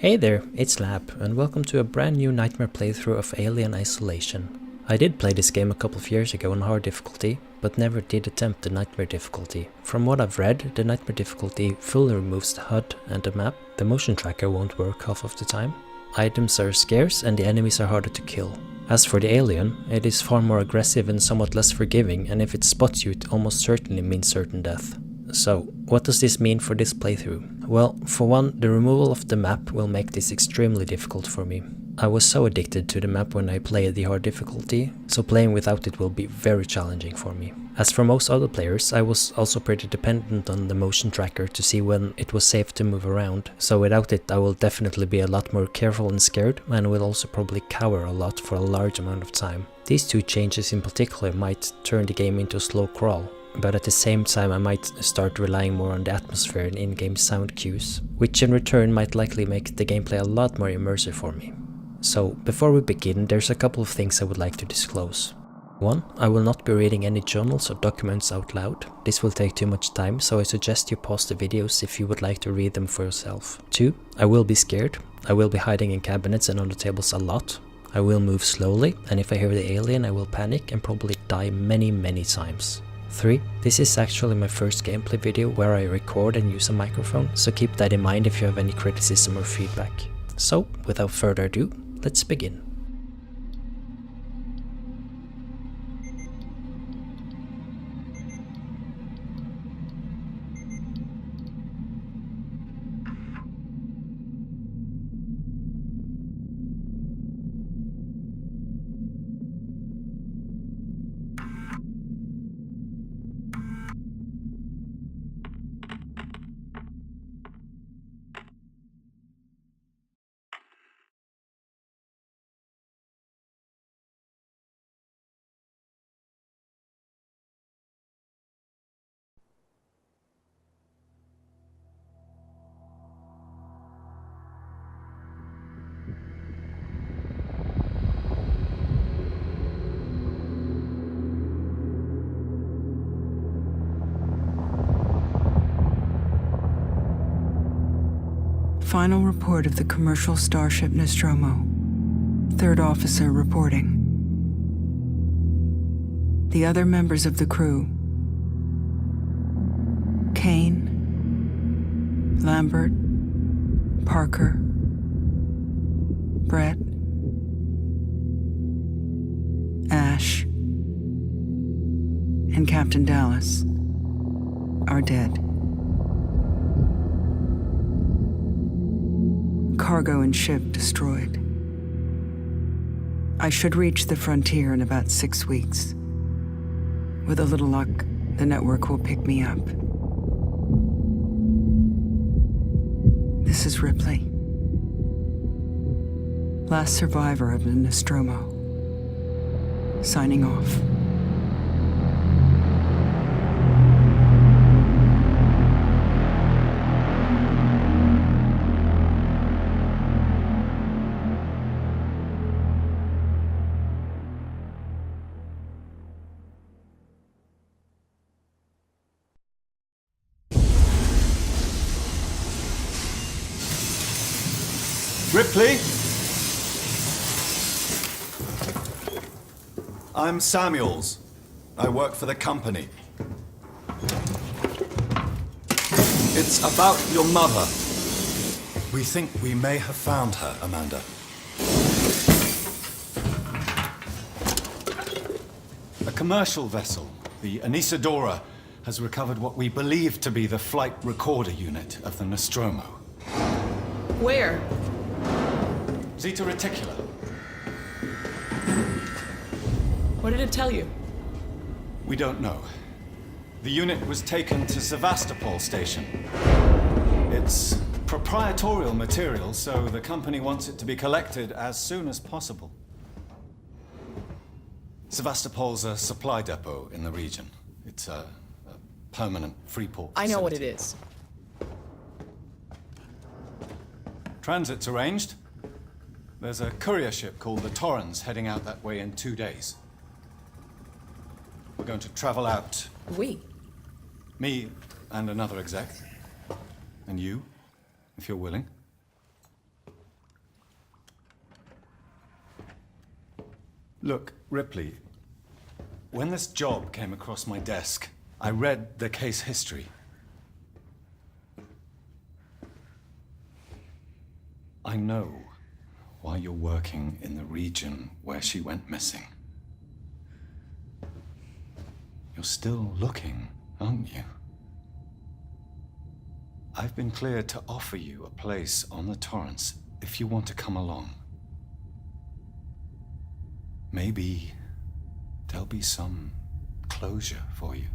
Hey there, it's Labb, and welcome to a brand new nightmare playthrough of Alien Isolation. I did play this game a couple of years ago on hard difficulty, but never did attempt the nightmare difficulty. From what I've read, the nightmare difficulty fully removes the HUD and the map, the motion tracker won't work half of the time, items are scarce and the enemies are harder to kill. As for the alien, it is far more aggressive and somewhat less forgiving, and if it spots you it almost certainly means certain death. So, what does this mean for this playthrough? Well, for one, the removal of the map will make this extremely difficult for me. I was so addicted to the map when I played the hard difficulty, so playing without it will be very challenging for me. As for most other players, I was also pretty dependent on the motion tracker to see when it was safe to move around, so without it I will definitely be a lot more careful and scared, and will also probably cower a lot for a large amount of time. These two changes in particular might turn the game into a slow crawl, but at the same time I might start relying more on the atmosphere and in-game sound cues, which in return might likely make the gameplay a lot more immersive for me. So, before we begin, there's a couple of things I would like to disclose. 1. I will not be reading any journals or documents out loud. This will take too much time, so I suggest you pause the videos if you would like to read them for yourself. 2. I will be scared. I will be hiding in cabinets and under tables a lot. I will move slowly, and if I hear the alien I will panic and probably die many times. 3. This is actually my first gameplay video where I record and use a microphone, so keep that in mind if you have any criticism or feedback. So, without further ado, let's begin. Final report of the commercial starship Nostromo. Third officer reporting. The other members of the crew: Kane, Lambert, Parker, Brett, Ash, and Captain Dallas are dead. Cargo and ship destroyed. I should reach the frontier in about 6 weeks. With a little luck, the network will pick me up. This is Ripley, last survivor of the Nostromo, signing off. Ripley? I'm Samuels. I work for the company. It's about your mother. We think we may have found her, Amanda. A commercial vessel, the Anisadora, has recovered what we believe to be the flight recorder unit of the Nostromo. Where? Zeta Reticula. What did it tell you? We don't know. The unit was taken to Sevastopol station. It's proprietorial material, so the company wants it to be collected as soon as possible. Sevastopol's a supply depot in the region. It's a permanent free port I know what it facility. is. Transit's arranged. There's a courier ship called the Torrens heading out that way in 2 days. We're going to travel out. We? Me and another exec. And you, if you're willing. Look, Ripley, when this job came across my desk, I read the case history. I know why you're working in the region where she went missing. You're still looking, aren't you? I've been cleared to offer you a place on the Torrance if you want to come along. Maybe there'll be some closure for you.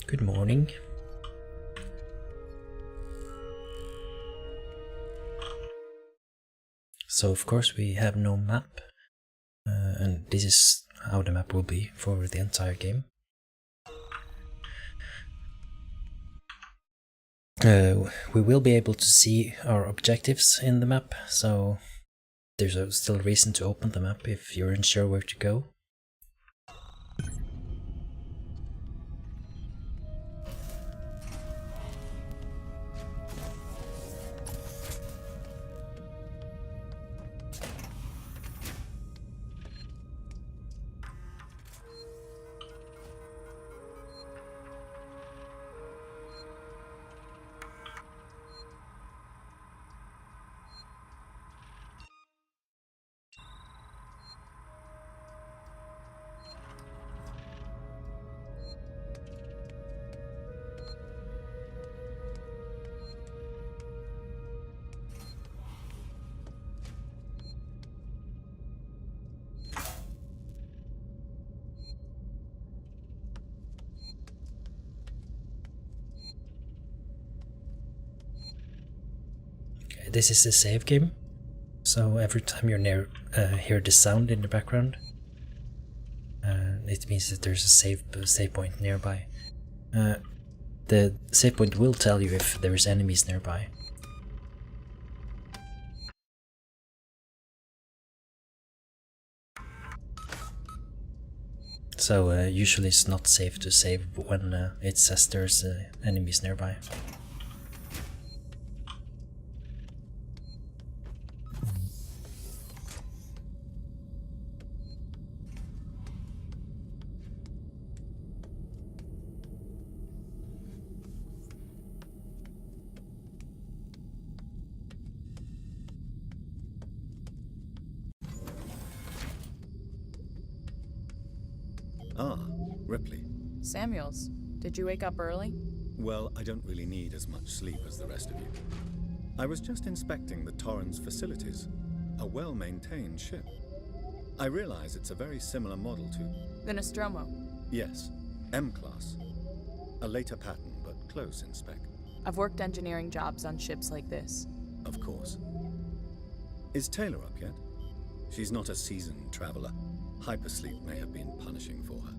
Good morning. So of course we have no map, and this is how the map will be for the entire game. We will be able to see our objectives in the map, so there's still a reason to open the map if you're unsure where to go. This is a save game, so every time you're near, hear the sound in the background, it means that there's a save point nearby. The save point will tell you if there's enemies nearby. So usually it's not safe to save when it says there's enemies nearby. Ah, Ripley. Samuels, did you wake up early? Well, I don't really need as much sleep as the rest of you. I was just inspecting the Torrance facilities. A well-maintained ship. I realize it's a very similar model to... The Nostromo. Yes, M-class. A later pattern, but close in spec. I've worked engineering jobs on ships like this. Of course. Is Taylor up yet? She's not a seasoned traveler. Hypersleep may have been punishing for her.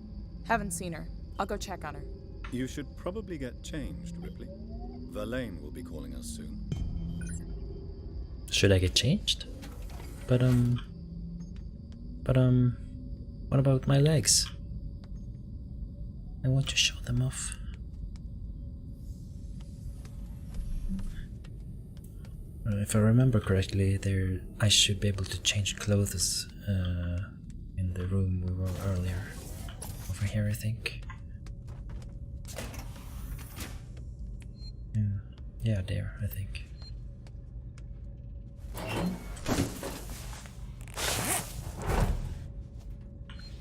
Haven't seen her. I'll go check on her. You should probably get changed, Ripley. Verlaine will be calling us soon. Should I get changed? But what about my legs? I want to show them off. If I remember correctly, I should be able to change clothes in the room we were earlier. Over here, I think. Yeah, there, I think.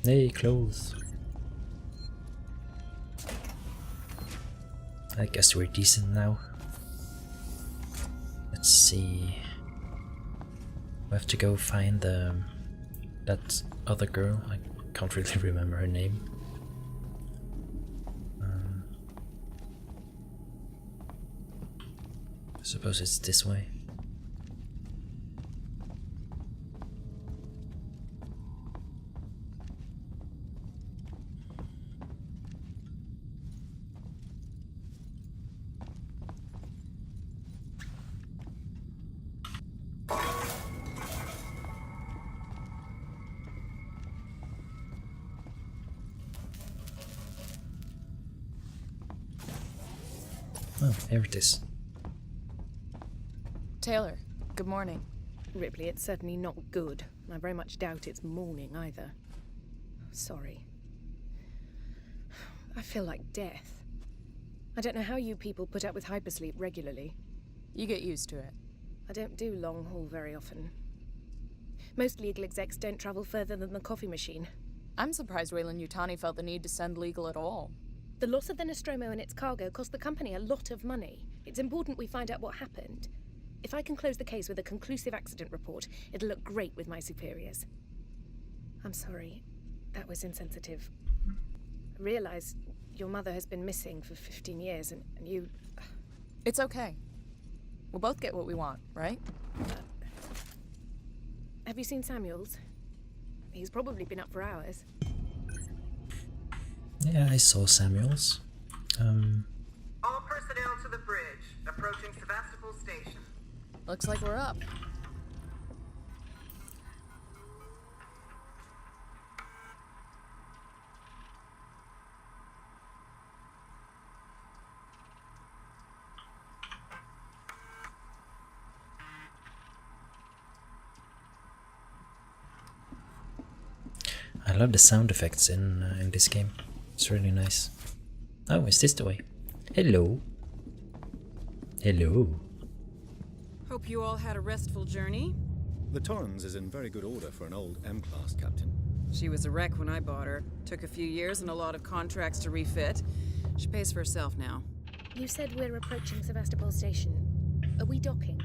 Hey, clothes. I guess we're decent now. Let's see. We have to go find that other girl. I can't really remember her name. I suppose it's this way. Oh, here it is. Taylor, good morning. Ripley, it's certainly not good. I very much doubt it's morning either. Sorry. I feel like death. I don't know how you people put up with hypersleep regularly. You get used to it. I don't do long haul very often. Most legal execs don't travel further than the coffee machine. I'm surprised Weyland-Yutani felt the need to send legal at all. The loss of the Nostromo and its cargo cost the company a lot of money. It's important we find out what happened. If I can close the case with a conclusive accident report, it'll look great with my superiors. I'm sorry. That was insensitive. I realize your mother has been missing for 15 years, and you... It's okay. We'll both get what we want, right? Have you seen Samuels? He's probably been up for hours. Yeah, I saw Samuels. All personnel to the bridge, approaching Sevastopol station. Looks like we're up. I love the sound effects in this game. It's really nice. Oh, is this the way? Hello. Hello. Hope you all had a restful journey. The Torrens is in very good order for an old M-class, Captain. She was a wreck when I bought her. Took a few years and a lot of contracts to refit. She pays for herself now. You said we're approaching Sevastopol station. Are we docking?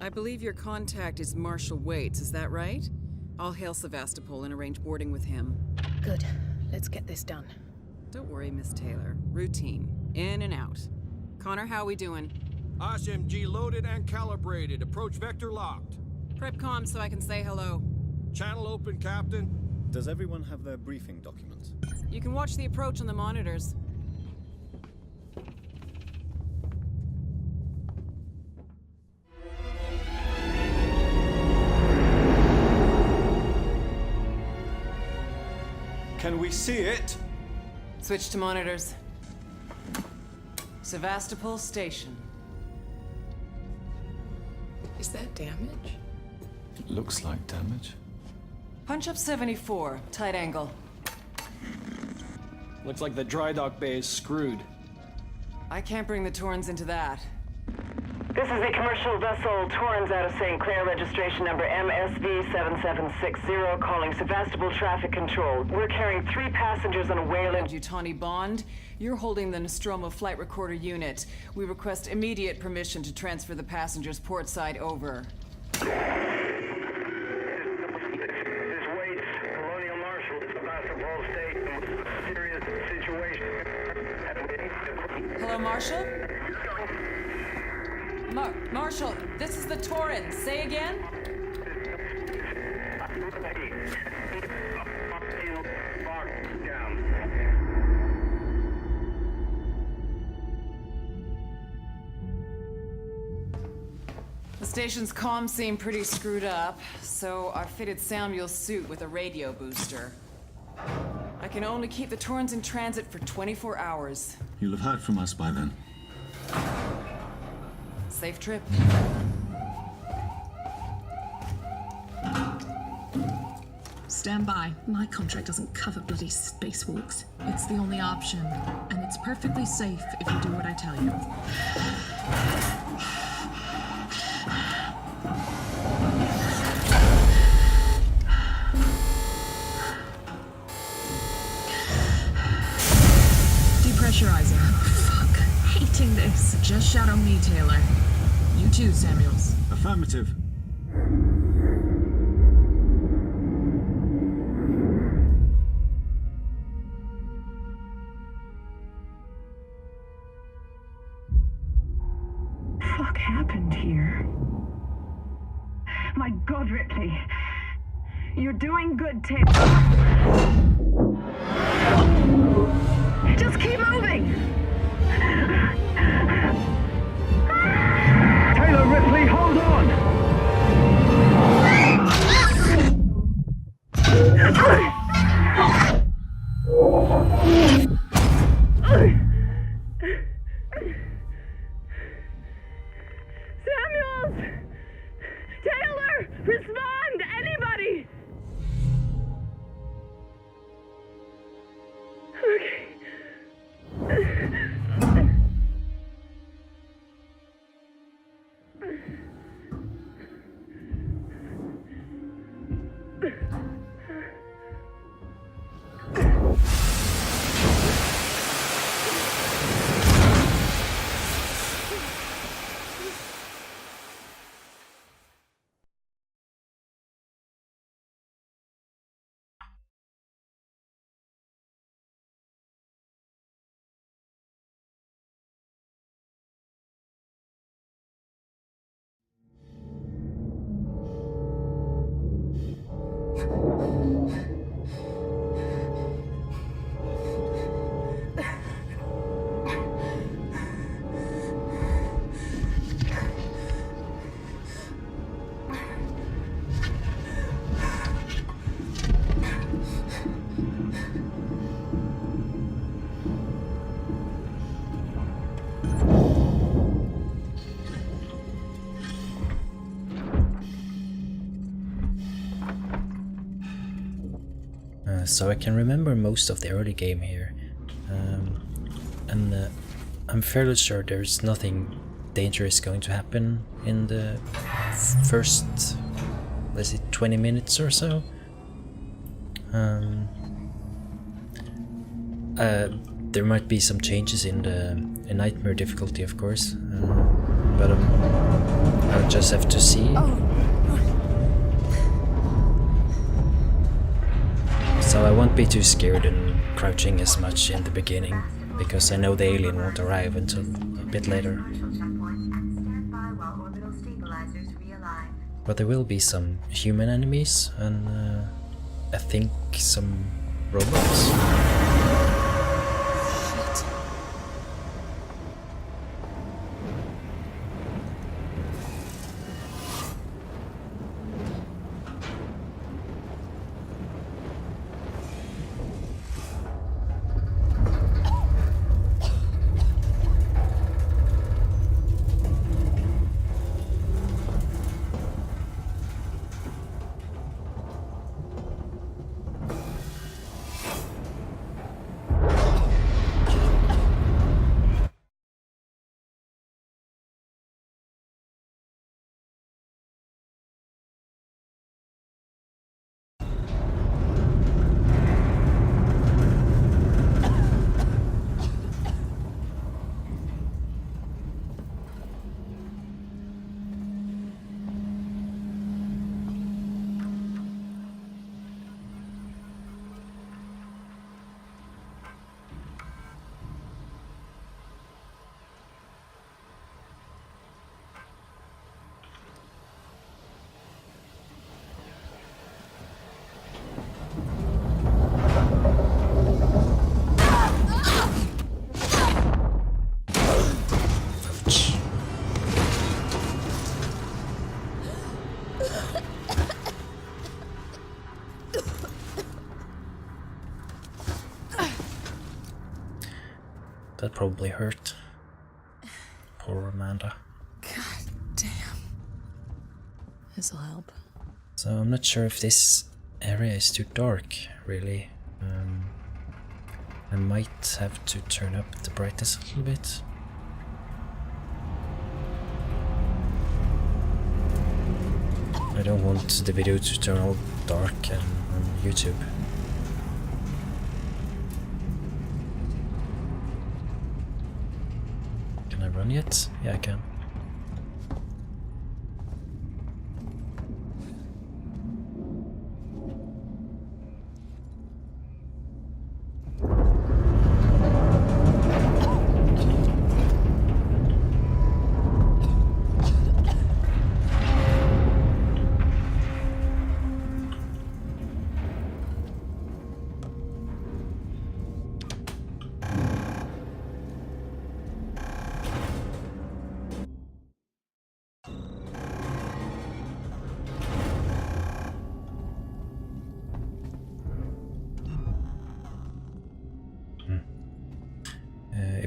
I believe your contact is Marshal Waits, is that right? I'll hail Sevastopol and arrange boarding with him. Good. Let's get this done. Don't worry, Miss Taylor. Routine. In and out. Connor, how we doing? SMG loaded and calibrated. Approach vector locked. Prep comm so I can say hello. Channel open, Captain. Does everyone have their briefing documents? You can watch the approach on the monitors. Can we see it? Switch to monitors. Sevastopol Station. Is that damage? Looks like damage. Punch up 74, tight angle. Looks like the dry dock bay is screwed. I can't bring the Torrens into that. This is the commercial vessel Torrens out of St. Clair, registration number MSV7760, calling Sevastopol Traffic Control. We're carrying 3 passengers on a Weyland-Yutani Bond. You're holding the Nostromo flight recorder unit. We request immediate permission to transfer the passengers port side over. This Waits, Colonial Marshal, Sevastopol Station. Serious situation. Hello, Marshal? Marshal, this is the Torrens. Say again? The station's comms seem pretty screwed up, so I fitted Samuel's suit with a radio booster. I can only keep the Torrens in transit for 24 hours. You'll have heard from us by then. Safe trip. Stand by. My contract doesn't cover bloody spacewalks. It's the only option, and it's perfectly safe if you do what I tell you. Depressurizing. Fuck. Hating this. Just shout on me, Taylor. You too, Samuels. Affirmative. Fuck happened here? My God, Ripley. You're doing good, Tim. Just keep moving! Taylor, Ripley, hold on! Samuels! Taylor! Respond! Anybody! Okay. So I can remember most of the early game here, and I'm fairly sure there's nothing dangerous going to happen in the first, let's say, 20 minutes or so. There might be some changes in the nightmare difficulty, of course, but I'll just have to see. So I won't be too scared and crouching as much in the beginning, because I know the alien won't arrive until a bit later. But there will be some human enemies and I think some robots. That probably hurt. Poor Amanda. God damn. This'll help. So I'm not sure if this area is too dark, really. I might have to turn up the brightness a little bit. I don't want the video to turn all dark on YouTube. Can I run yet? Yeah, I can.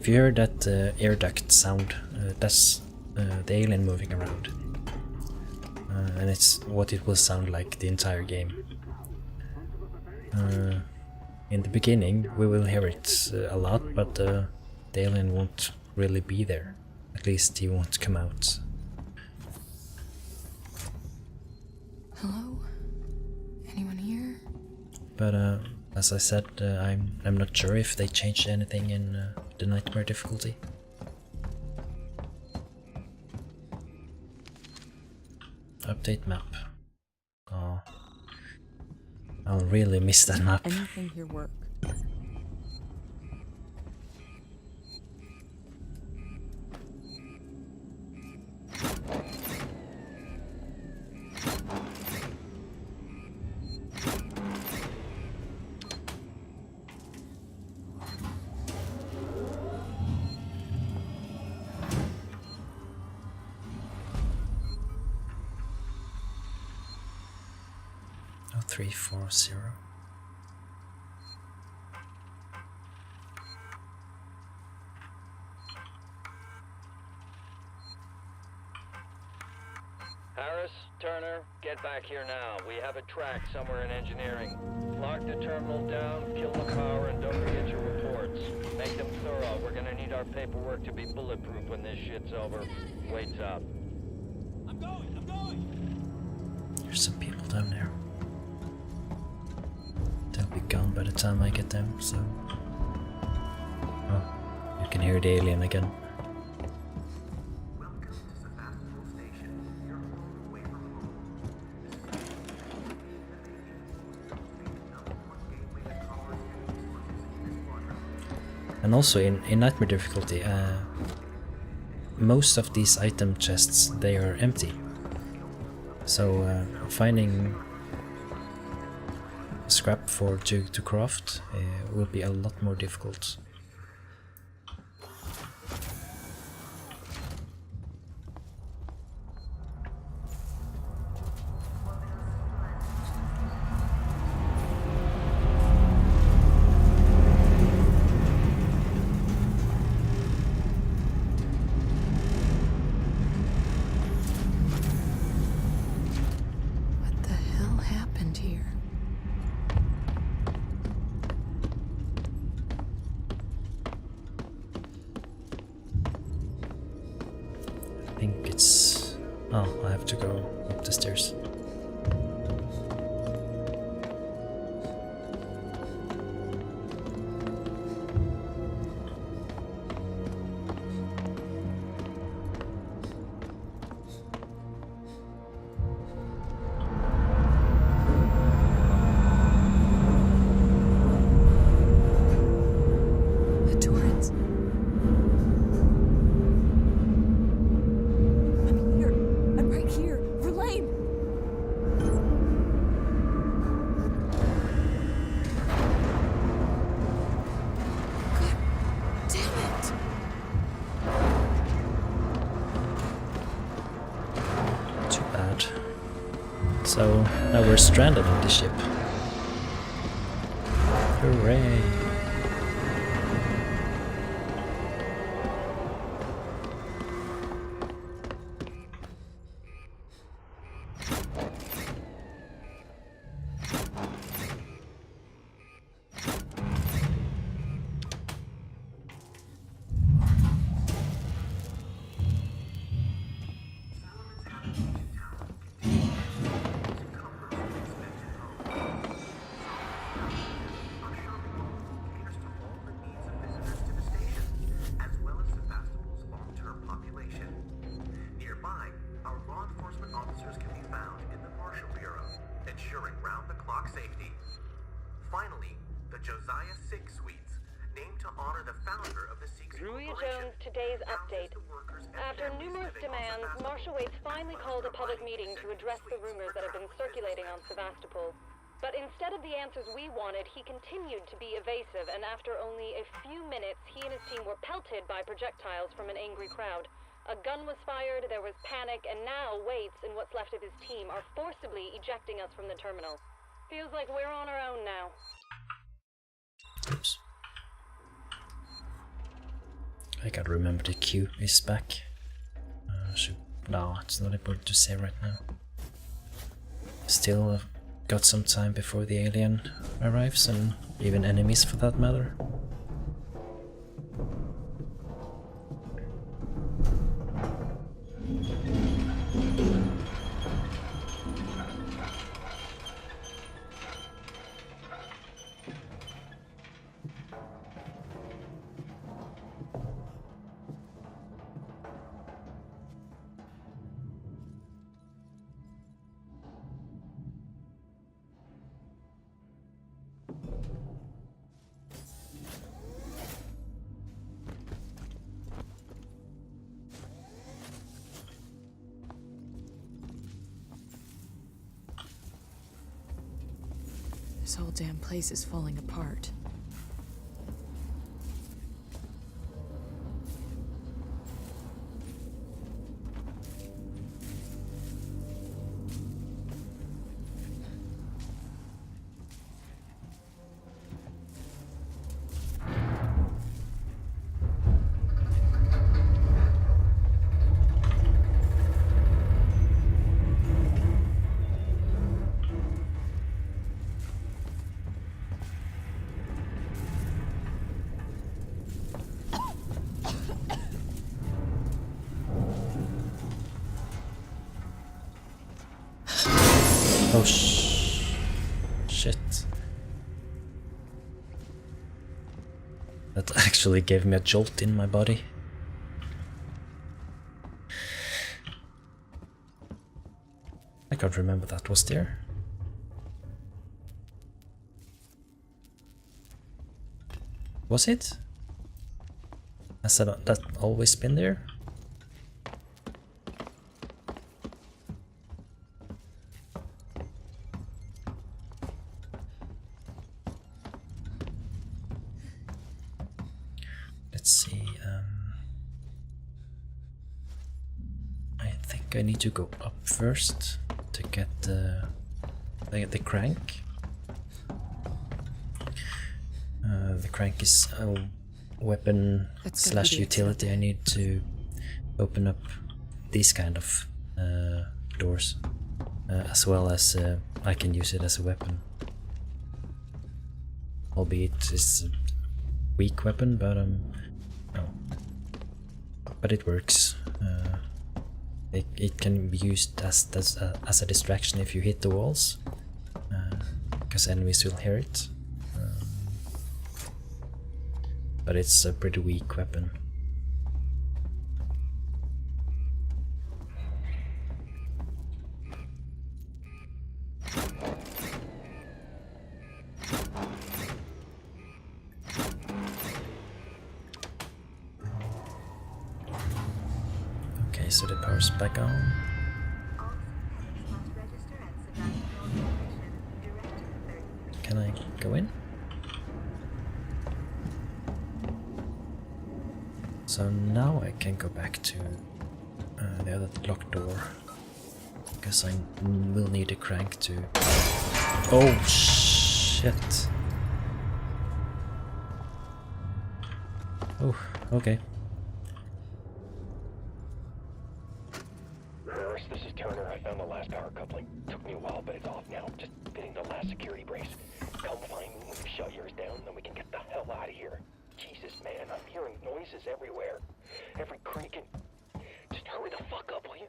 If you heard that air duct sound, that's the alien moving around. And it's what it will sound like the entire game. In the beginning we will hear it a lot, but the alien won't really be there. At least he won't come out. Hello? Anyone here? But as I said, I'm not sure if they changed anything in the nightmare difficulty. Update map. Oh, I'll really miss that map. Anything here work? Oh, 340. Harris, Turner, get back here now. We have a track somewhere in engineering. Lock the terminal down, kill the power, and don't forget your reports. Make them thorough. We're gonna need our paperwork to be bulletproof when this shit's over. Waits up. I'm going! There's some people down there. They'll be gone by the time I get them, so... Oh, you can hear the alien again. Welcome to Sevastopol Station, your home away from home. And also in nightmare difficulty, most of these item chests, they are empty. So finding scrap to craft will be a lot more difficult. What the hell happened here? I think it's... Oh, I have to go up the stairs. The turrets. I'm here. I'm right here. Verlaine! God damn it! Too bad. So now we're stranded on the ship. Hooray! as well as Sevastopol's long-term population. Nearby, our law enforcement officers can be found in the Marshal Bureau, ensuring round-the-clock safety. Finally, the Josiah 6 Suites, named to honor the founder of the Sikhs Corporation. Today's update. After numerous demands, Marshal Waits finally called a public meeting to address the rumors that have been circulating on Sevastopol. But instead of the answers we wanted, he continued to be evasive, and after only a few minutes, he and his team were pelted by projectiles from an angry crowd. A gun was fired, there was panic, and now Waits and what's left of his team are forcibly ejecting us from the terminal. Feels like we're on our own now. Oops. I gotta remember the queue is back. No, it's not important to say right now. Still got some time before the alien arrives, and even enemies for that matter. This whole damn place is falling apart. Oh shit. That actually gave me a jolt in my body. I can't remember that was there. Was it? Has that always been there? Let's see, I think I need to go up first to get the crank. The crank is a weapon slash utility I need to open up these kind of doors, as well as I can use it as a weapon. Albeit it's a weak weapon, but no. But it works. It can be used as a distraction if you hit the walls, because enemies will hear it. But it's a pretty weak weapon. Okay, so the power's back on. Can I go in? So now I can go back to the other locked door, because I will need a crank to... Oh shit! Oh, okay. This is Turner. I found the last power coupling. Took me a while, but it's off now. Just fitting the last security brace. Come find me when you shut yours down, then we can get the hell out of here. Jesus, man, I'm hearing noises everywhere. Every creaking. Just hurry the fuck up, will you?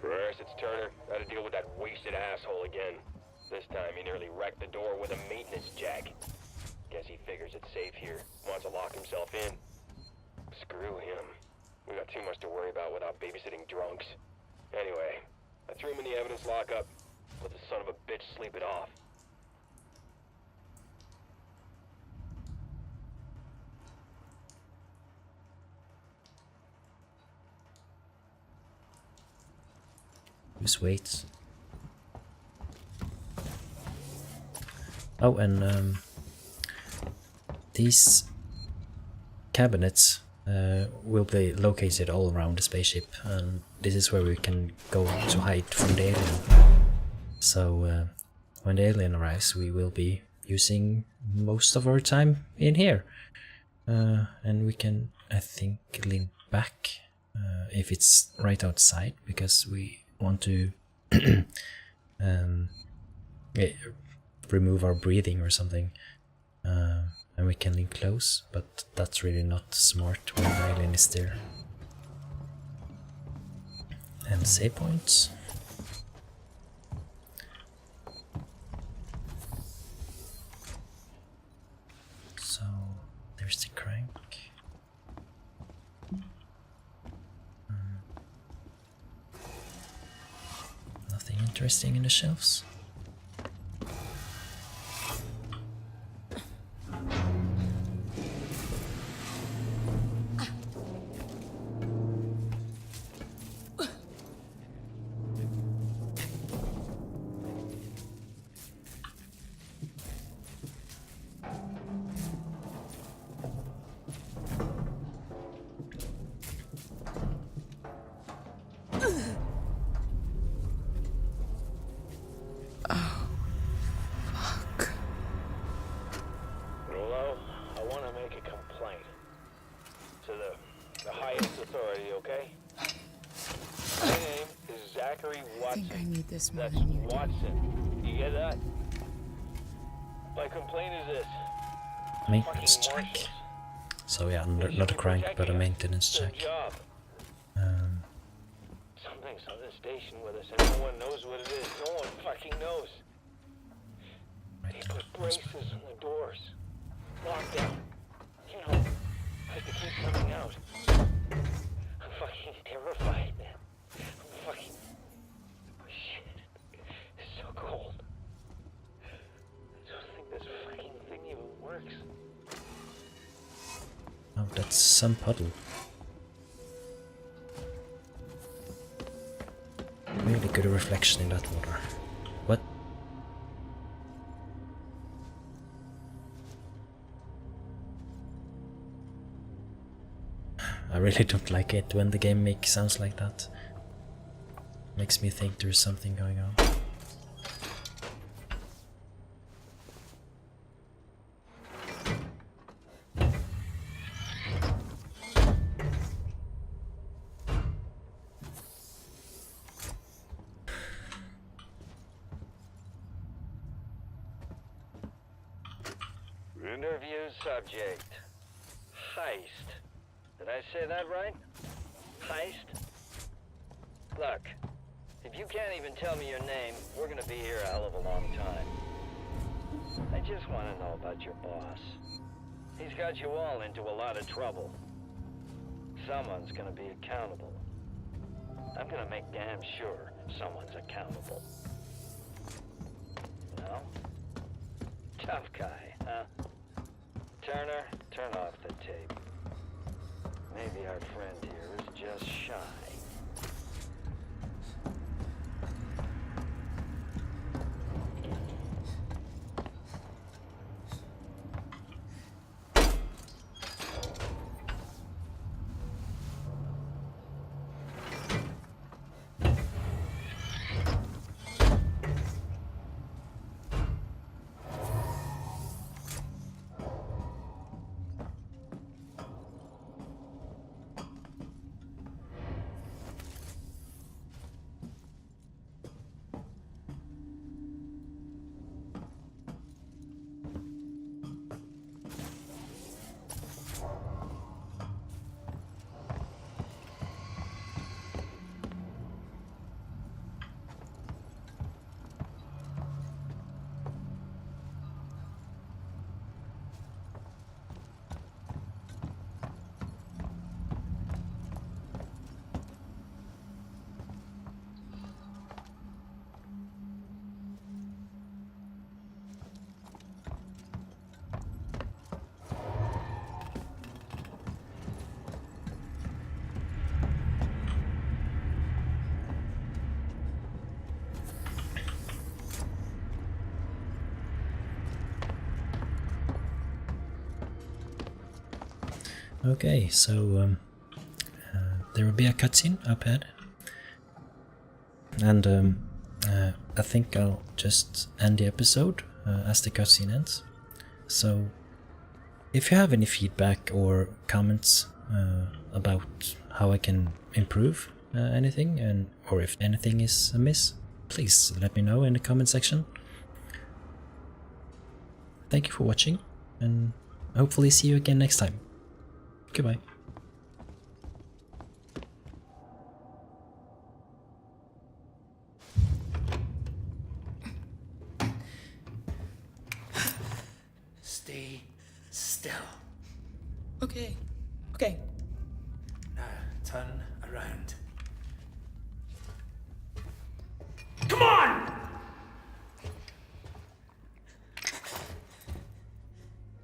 First, it's Turner. Gotta deal with that wasted asshole again. This time he nearly wrecked the door with a maintenance jack. Guess he figures it's safe here. Wants to lock himself in. Screw him. We got too much to worry about without babysitting drunks. Anyway, I threw him in the evidence lockup. Let the son of a bitch sleep it off. Just wait. Oh, and these cabinets will be located all around the spaceship, and this is where we can go to hide from the alien. So when the alien arrives, we will be using most of our time in here. And we can, I think, lean back if it's right outside, because we want to remove our breathing or something. And we can lean close, but that's really not smart when the alien is there. And save points. So there's the crank. Nothing interesting in the shelves. This more than you do. Watson. You get that? My complaint is this. Maintenance check. So yeah, not a crank, but a maintenance check. Something's on the station with us and no one knows what it is. No one fucking knows. They put braces on the doors. Lockdown. You know, I have to keep coming out. I'm fucking terrified, man. I'm fucking... cold. I don't think this fucking thing even works. Oh, that's some puddle. Really good reflection in that water. What? I really don't like it when the game makes sounds like that. Makes me think there's something going on. Interview subject. Heist. Did I say that right? Heist? Look, if you can't even tell me your name, we're gonna be here a hell of a long time. I just want to know about your boss. He's got you all into a lot of trouble. Someone's gonna be accountable. I'm gonna make damn sure someone's accountable. No? Tough guy, huh? Turner, turn off the tape. Maybe our friend here is just shy. Okay, so there will be a cutscene up ahead, and I think I'll just end the episode as the cutscene ends. So if you have any feedback or comments about how I can improve anything, or if anything is amiss, please let me know in the comment section. Thank you for watching, and hopefully see you again next time. Goodbye. Stay still. Okay. Okay. Now turn around. Come on!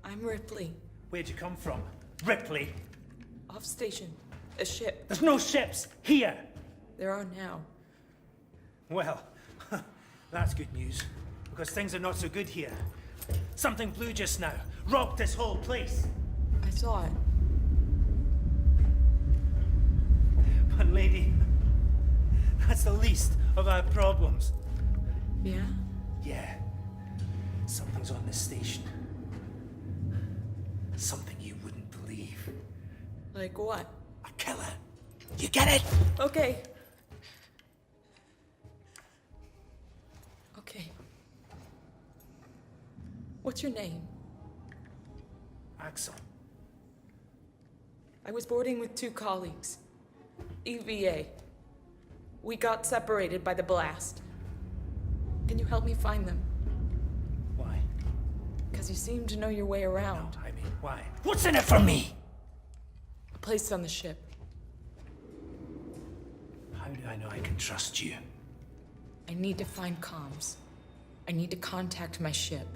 I'm Ripley. Where'd you come from? Ripley? Off station. A ship. There's no ships here! There are now. Well, that's good news, because things are not so good here. Something blue just now. Rocked this whole place. I saw it. But lady, that's the least of our problems. Yeah? Yeah. Something's on this station. Something you wouldn't believe. Like what? A killer. You get it? Okay. Okay. What's your name? Axel. I was boarding with 2 colleagues. EVA. We got separated by the blast. Can you help me find them? Why? Because you seem to know your way around. No, I mean, why? What's in it for me? A place on the ship. How do I know I can trust you? I need to find comms. I need to contact my ship.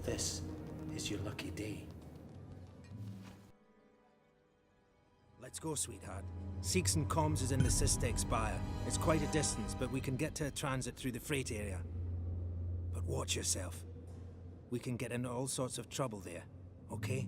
This is your lucky day. Let's go, sweetheart. Seeks and Comms is in the Systex Spire. It's quite a distance, but we can get to a transit through the freight area. But watch yourself. We can get into all sorts of trouble there, okay?